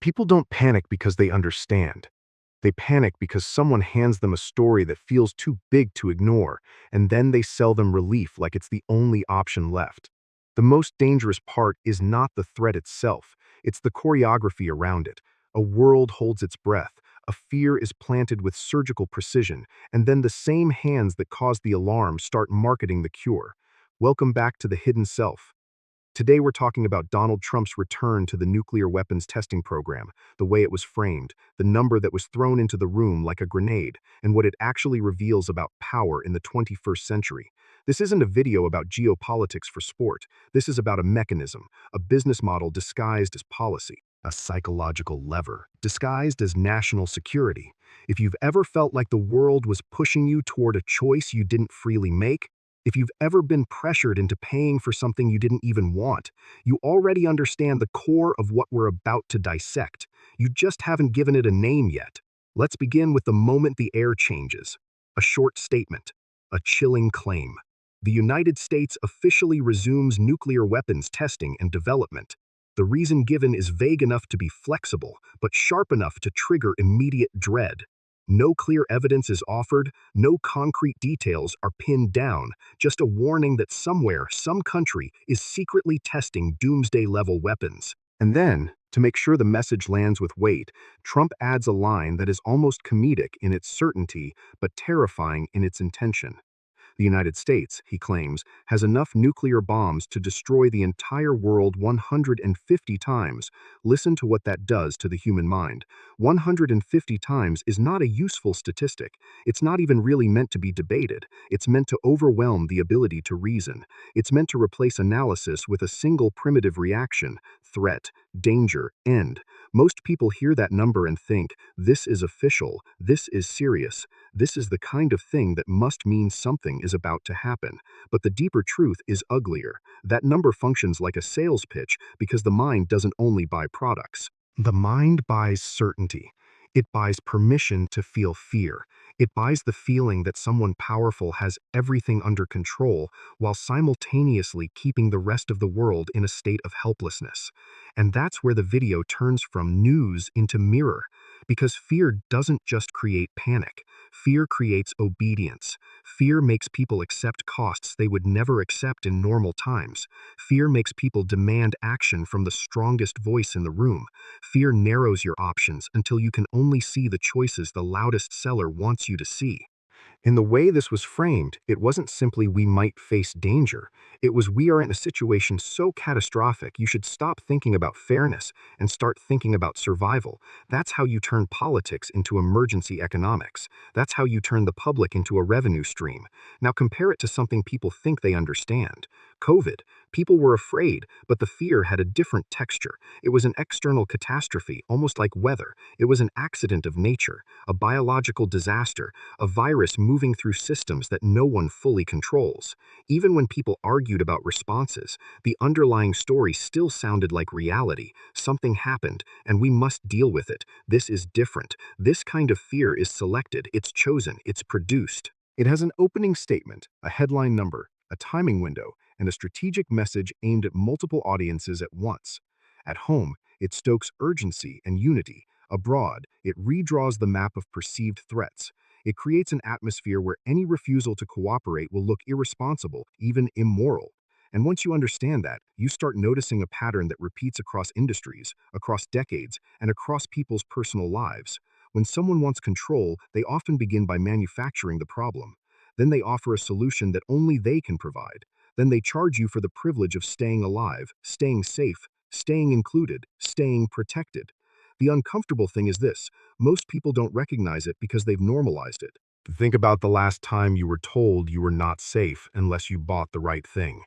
People don't panic because they understand. They panic because someone hands them a story that feels too big to ignore, and then they sell them relief like it's the only option left. The most dangerous part is not the threat itself, it's the choreography around it. A world holds its breath, a fear is planted with surgical precision, and then the same hands that caused the alarm start marketing the cure. Welcome back to the hidden self. Today we're talking about Donald Trump's return to the nuclear weapons testing program, the way it was framed, the number that was thrown into the room like a grenade, and what it actually reveals about power in the 21st century. This isn't a video about geopolitics for sport. This is about a mechanism, a business model disguised as policy, a psychological lever disguised as national security. If you've ever felt like the world was pushing you toward a choice you didn't freely make, if you've ever been pressured into paying for something you didn't even want, you already understand the core of what we're about to dissect. You just haven't given it a name yet. Let's begin with the moment the air changes. A short statement. A chilling claim. The United States officially resumes nuclear weapons testing and development. The reason given is vague enough to be flexible, but sharp enough to trigger immediate dread. No clear evidence is offered, no concrete details are pinned down, just a warning that somewhere, some country, is secretly testing doomsday-level weapons. And then, to make sure the message lands with weight, Trump adds a line that is almost comedic in its certainty, but terrifying in its intention. The United States, he claims, has enough nuclear bombs to destroy the entire world 150 times. Listen to what that does to the human mind. 150 times is not a useful statistic. It's not even really meant to be debated. It's meant to overwhelm the ability to reason. It's meant to replace analysis with a single primitive reaction: threat, danger, end. Most people hear that number and think, this is official, this is serious. This is the kind of thing that must mean something is about to happen. But the deeper truth is uglier. That number functions like a sales pitch because the mind doesn't only buy products. The mind buys certainty. It buys permission to feel fear. It buys the feeling that someone powerful has everything under control while simultaneously keeping the rest of the world in a state of helplessness. And that's where the video turns from news into mirror. Because fear doesn't just create panic. Fear creates obedience. Fear makes people accept costs they would never accept in normal times. Fear makes people demand action from the strongest voice in the room. Fear narrows your options until you can only see the choices the loudest seller wants you to see. In the way this was framed, it wasn't simply we might face danger. It was we are in a situation so catastrophic you should stop thinking about fairness and start thinking about survival. That's how you turn politics into emergency economics. That's how you turn the public into a revenue stream. Now compare it to something people think they understand. COVID. People were afraid, but the fear had a different texture. It was an external catastrophe, almost like weather. It was an accident of nature, a biological disaster, a virus moving through systems that no one fully controls. Even when people argued about responses, the underlying story still sounded like reality. Something happened, and we must deal with it. This is different. This kind of fear is selected, it's chosen, it's produced. It has an opening statement, a headline number, a timing window, and a strategic message aimed at multiple audiences at once. At home, it stokes urgency and unity. Abroad, it redraws the map of perceived threats. It creates an atmosphere where any refusal to cooperate will look irresponsible, even immoral. And once you understand that, you start noticing a pattern that repeats across industries, across decades, and across people's personal lives. When someone wants control, they often begin by manufacturing the problem. Then they offer a solution that only they can provide. Then they charge you for the privilege of staying alive, staying safe, staying included, staying protected. The uncomfortable thing is this: most people don't recognize it because they've normalized it. Think about the last time you were told you were not safe unless you bought the right thing.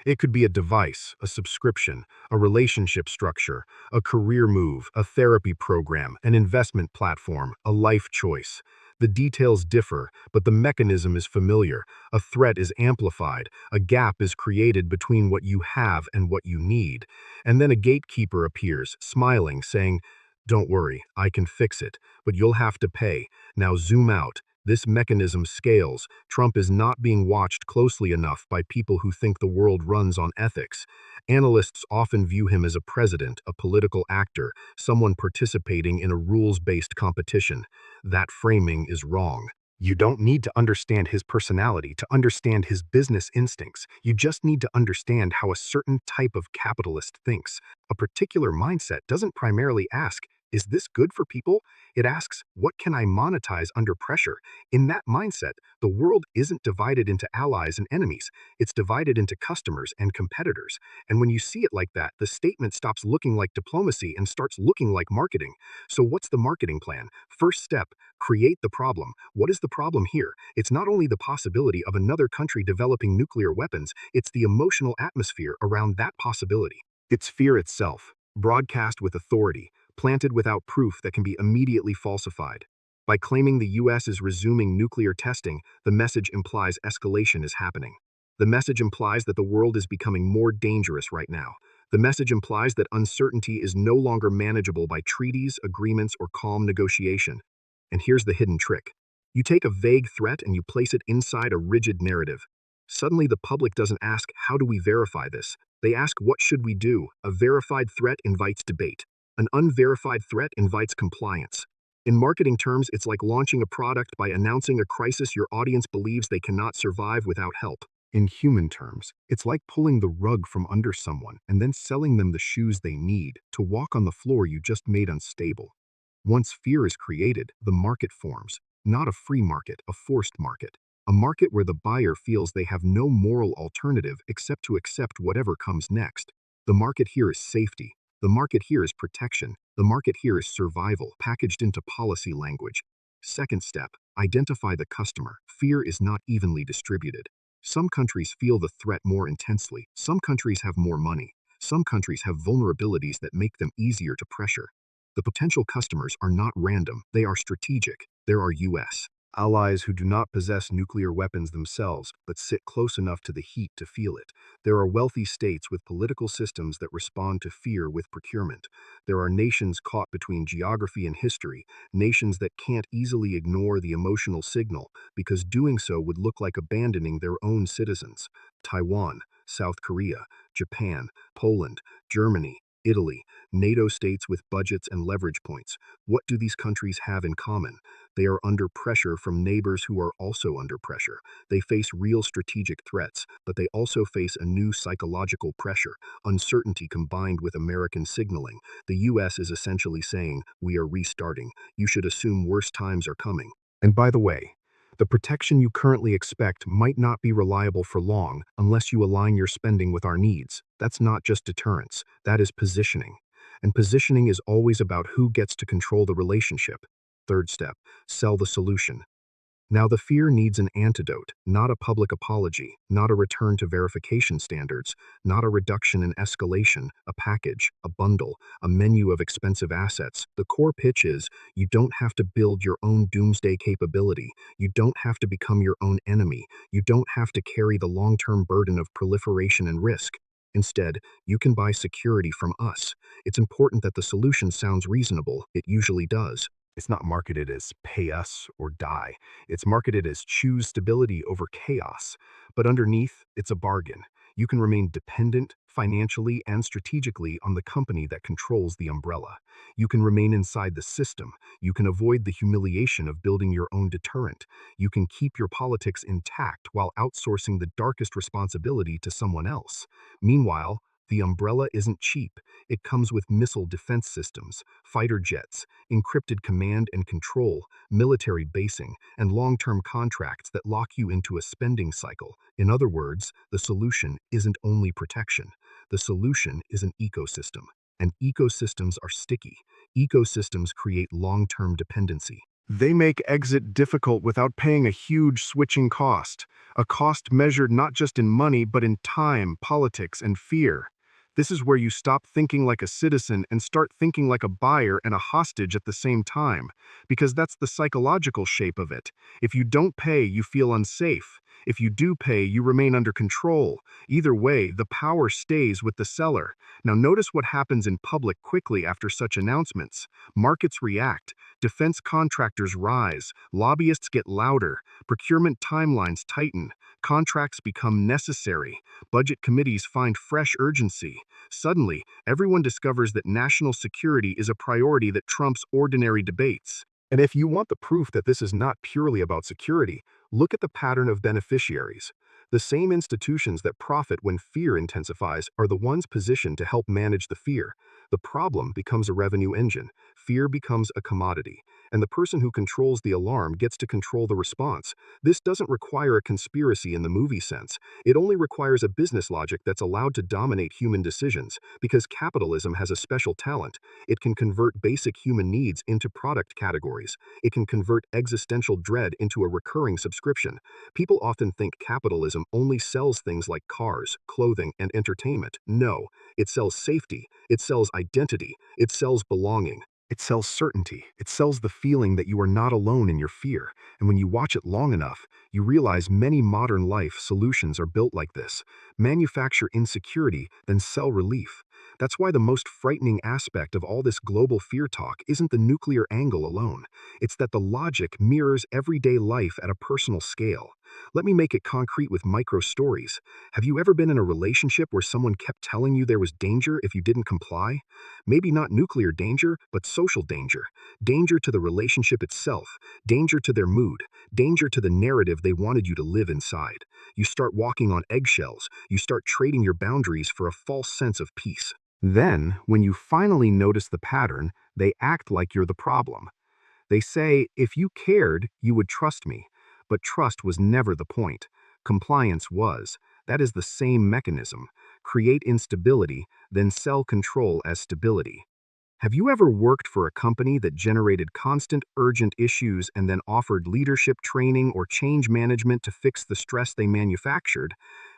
It could be a device, a subscription, a relationship structure, a career move, a therapy program, an investment platform, a life choice. The details differ, but the mechanism is familiar. A threat is amplified. A gap is created between what you have and what you need. And then a gatekeeper appears, smiling, saying, "Don't worry, I can fix it, but you'll have to pay. Now zoom out. This mechanism scales. Trump is not being watched closely enough by people who think the world runs on ethics. Analysts often view him as a president, a political actor, someone participating in a rules-based competition. That framing is wrong. You don't need to understand his personality to understand his business instincts. You just need to understand how a certain type of capitalist thinks. A particular mindset doesn't primarily ask, is this good for people? It asks, what can I monetize under pressure? In that mindset, the world isn't divided into allies and enemies. It's divided into customers and competitors. And when you see it like that, the statement stops looking like diplomacy and starts looking like marketing. So what's the marketing plan? First step, create the problem. What is the problem here? It's not only the possibility of another country developing nuclear weapons, it's the emotional atmosphere around that possibility. It's fear itself, broadcast with authority, planted without proof that can be immediately falsified. By claiming the US is resuming nuclear testing, the message implies escalation is happening. The message implies that the world is becoming more dangerous right now. The message implies that uncertainty is no longer manageable by treaties, agreements, or calm negotiation. And here's the hidden trick. You take a vague threat and you place it inside a rigid narrative. Suddenly the public doesn't ask, how do we verify this? They ask, what should we do? A verified threat invites debate. An unverified threat invites compliance. In marketing terms, it's like launching a product by announcing a crisis your audience believes they cannot survive without help. In human terms, it's like pulling the rug from under someone and then selling them the shoes they need to walk on the floor you just made unstable. Once fear is created, the market forms. Not a free market, a forced market. A market where the buyer feels they have no moral alternative except to accept whatever comes next. The market here is safety. The market here is protection. The market here is survival, packaged into policy language. Second step, identify the customer. Fear is not evenly distributed. Some countries feel the threat more intensely. Some countries have more money. Some countries have vulnerabilities that make them easier to pressure. The potential customers are not random, they are strategic. There are US allies who do not possess nuclear weapons themselves, but sit close enough to the heat to feel it. There are wealthy states with political systems that respond to fear with procurement. There are nations caught between geography and history, nations that can't easily ignore the emotional signal, because doing so would look like abandoning their own citizens. Taiwan, South Korea, Japan, Poland, Germany, Italy, NATO states with budgets and leverage points. What do these countries have in common? They are under pressure from neighbors who are also under pressure. They face real strategic threats, but they also face a new psychological pressure, uncertainty combined with American signaling. The US is essentially saying, we are restarting. You should assume worse times are coming. And by the way, the protection you currently expect might not be reliable for long unless you align your spending with our needs. That's not just deterrence, that is positioning. And positioning is always about who gets to control the relationship. Third step, sell the solution. Now the fear needs an antidote, not a public apology, not a return to verification standards, not a reduction in escalation, a package, a bundle, a menu of expensive assets. The core pitch is, you don't have to build your own doomsday capability. You don't have to become your own enemy. You don't have to carry the long-term burden of proliferation and risk. Instead, you can buy security from us. It's important that the solution sounds reasonable. It usually does. It's not marketed as pay us or die. It's marketed as choose stability over chaos. But underneath, it's a bargain. You can remain dependent, financially and strategically, on the company that controls the umbrella. You can remain inside the system. You can avoid the humiliation of building your own deterrent. You can keep your politics intact while outsourcing the darkest responsibility to someone else. Meanwhile, the umbrella isn't cheap. It comes with missile defense systems, fighter jets, encrypted command and control, military basing, and long-term contracts that lock you into a spending cycle. In other words, the solution isn't only protection. The solution is an ecosystem. And ecosystems are sticky. Ecosystems create long-term dependency. They make exit difficult without paying a huge switching cost, a cost measured not just in money but in time, politics, and fear. This is where you stop thinking like a citizen and start thinking like a buyer and a hostage at the same time, because that's the psychological shape of it. If you don't pay, you feel unsafe. If you do pay, you remain under control. Either way, the power stays with the seller. Now notice what happens in public quickly after such announcements. Markets react, defense contractors rise, lobbyists get louder, procurement timelines tighten, contracts become necessary, budget committees find fresh urgency. Suddenly, everyone discovers that national security is a priority that trumps ordinary debates. And if you want the proof that this is not purely about security, look at the pattern of beneficiaries. The same institutions that profit when fear intensifies are the ones positioned to help manage the fear. The problem becomes a revenue engine, fear becomes a commodity, and the person who controls the alarm gets to control the response. This doesn't require a conspiracy in the movie sense. It only requires a business logic that's allowed to dominate human decisions, because capitalism has a special talent. It can convert basic human needs into product categories. It can convert existential dread into a recurring subscription. People often think capitalism only sells things like cars, clothing, and entertainment. No, it sells safety, it sells identity, it sells belonging. It sells certainty. It sells the feeling that you are not alone in your fear. And when you watch it long enough, you realize many modern life solutions are built like this. Manufacture insecurity, then sell relief. That's why the most frightening aspect of all this global fear talk isn't the nuclear angle alone. It's that the logic mirrors everyday life at a personal scale. Let me make it concrete with micro stories. Have you ever been in a relationship where someone kept telling you there was danger if you didn't comply? Maybe not nuclear danger, but social danger. Danger to the relationship itself, danger to their mood, danger to the narrative they wanted you to live inside. You start walking on eggshells, you start trading your boundaries for a false sense of peace. Then, when you finally notice the pattern, they act like you're the problem. They say, if you cared, you would trust me. But trust was never the point. Compliance was. That is the same mechanism. Create instability, then sell control as stability. Have you ever worked for a company that generated constant, urgent issues and then offered leadership training or change management to fix the stress they manufactured?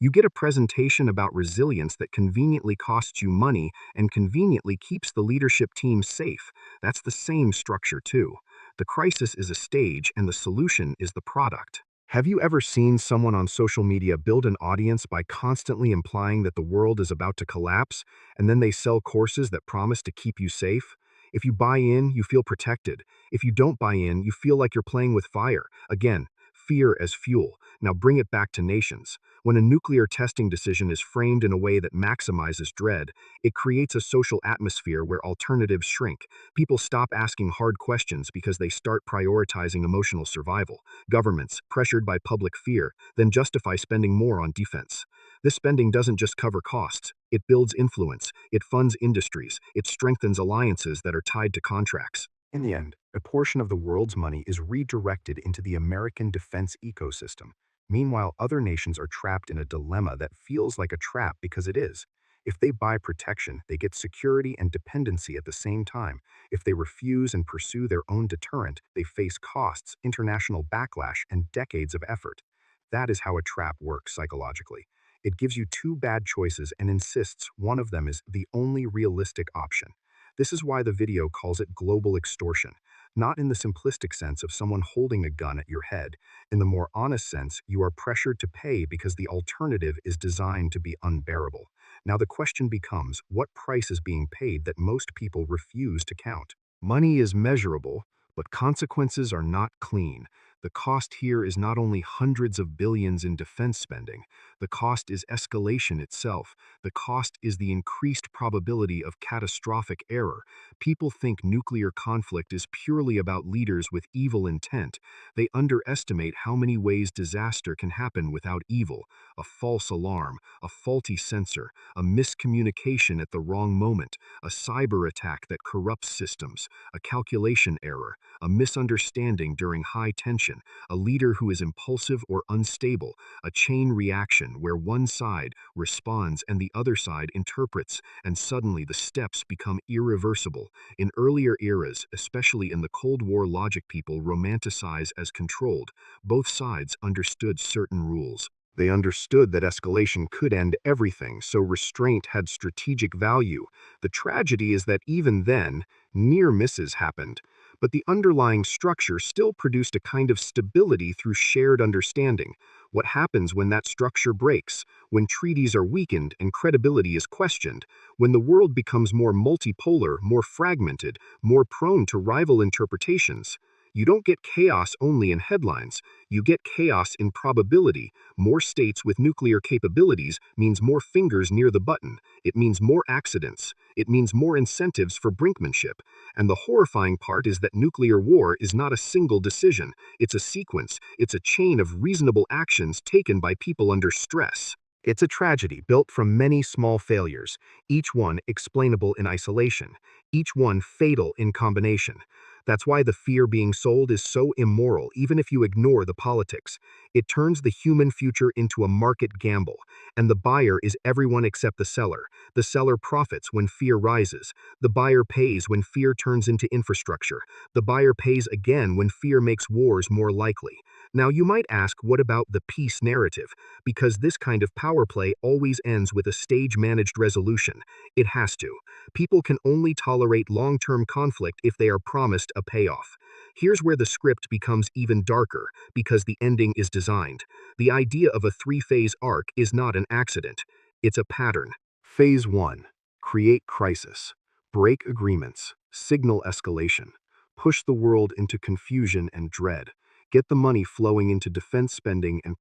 You get a presentation about resilience that conveniently costs you money and conveniently keeps the leadership team safe. That's the same structure, too. The crisis is a stage and the solution is the product. Have you ever seen someone on social media build an audience by constantly implying that the world is about to collapse, and then they sell courses that promise to keep you safe? If you buy in, you feel protected. If you don't buy in, you feel like you're playing with fire. Again, fear as fuel. Now bring it back to nations. When a nuclear testing decision is framed in a way that maximizes dread, it creates a social atmosphere where alternatives shrink. People stop asking hard questions because they start prioritizing emotional survival. Governments, pressured by public fear, then justify spending more on defense. This spending doesn't just cover costs, it builds influence, it funds industries, it strengthens alliances that are tied to contracts. In the end, a portion of the world's money is redirected into the American defense ecosystem. Meanwhile, other nations are trapped in a dilemma that feels like a trap because it is. If they buy protection, they get security and dependency at the same time. If they refuse and pursue their own deterrent, they face costs, international backlash, and decades of effort. That is how a trap works psychologically. It gives you two bad choices and insists one of them is the only realistic option. This is why the video calls it global extortion, not in the simplistic sense of someone holding a gun at your head. In the more honest sense, you are pressured to pay because the alternative is designed to be unbearable. Now the question becomes, what price is being paid that most people refuse to count? Money is measurable, but consequences are not clean. The cost here is not only hundreds of billions in defense spending. The cost is escalation itself. The cost is the increased probability of catastrophic error. People think nuclear conflict is purely about leaders with evil intent. They underestimate how many ways disaster can happen without evil: a false alarm, a faulty sensor, a miscommunication at the wrong moment, a cyber attack that corrupts systems, a calculation error, a misunderstanding during high tension, a leader who is impulsive or unstable, a chain reaction where one side responds and the other side interprets, and suddenly the steps become irreversible. In earlier eras, especially in the Cold War, logic people romanticize as controlled. Both sides understood certain rules. They understood that escalation could end everything, so restraint had strategic value. The tragedy is that even then, near misses happened. but the underlying structure still produced a kind of stability through shared understanding. What happens when that structure breaks, when treaties are weakened and credibility is questioned, when the world becomes more multipolar, more fragmented, more prone to rival interpretations? You don't get chaos only in headlines, you get chaos in probability. More states with nuclear capabilities means more fingers near the button. It means more accidents. It means more incentives for brinkmanship. And the horrifying part is that nuclear war is not a single decision. It's a sequence. It's a chain of reasonable actions taken by people under stress. It's a tragedy built from many small failures, each one explainable in isolation, each one fatal in combination. That's why the fear being sold is so immoral, even if you ignore the politics. It turns the human future into a market gamble, and the buyer is everyone except the seller. The seller profits when fear rises. The buyer pays when fear turns into infrastructure. The buyer pays again when fear makes wars more likely. Now, you might ask, what about the peace narrative? Because this kind of power play always ends with a stage-managed resolution. It has to. People can only tolerate long-term conflict if they are promised a payoff. Here's where the script becomes even darker, because the ending is designed. The idea of a three-phase arc is not an accident. It's a pattern. Phase 1. Create crisis. Break agreements. Signal escalation. Push the world into confusion and dread. Get the money flowing into defense spending and